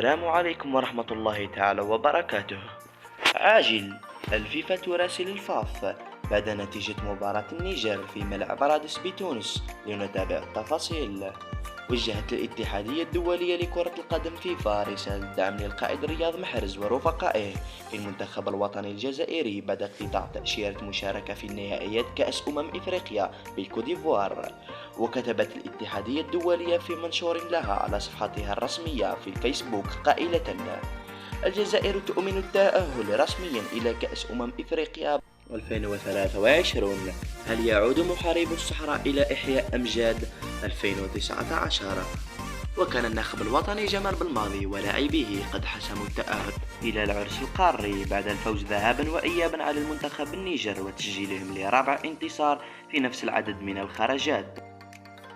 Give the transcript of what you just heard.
السلام عليكم ورحمة الله تعالى وبركاته. عاجل، الفيفا تراسل الفاف بعد نتيجة مباراة النيجر في ملعب رادس بتونس. لنتابع التفاصيل. وجهت الاتحادية الدولية لكرة القدم فيفا رسالة دعم للقائد رياض محرز ورفقائه في المنتخب الوطني الجزائري بعد اقتطاع تأشيرة مشاركة في النهائيات كأس إفريقيا بالكوديفوار. وكتبت الاتحادية الدولية في منشور لها على صفحتها الرسمية في الفيسبوك قائلة: الجزائر تؤمن التأهل رسميا إلى كأس إفريقيا 2023. هل يعود محارب الصحراء إلى إحياء أمجاد 2019؟ وكان الناخب الوطني جمال بالماضي ولاعبيه قد حسموا التأهل إلى العرس القاري بعد الفوز ذهابا وإيابا على المنتخب النيجر وتسجيلهم لرابع انتصار في نفس العدد من الخرجات.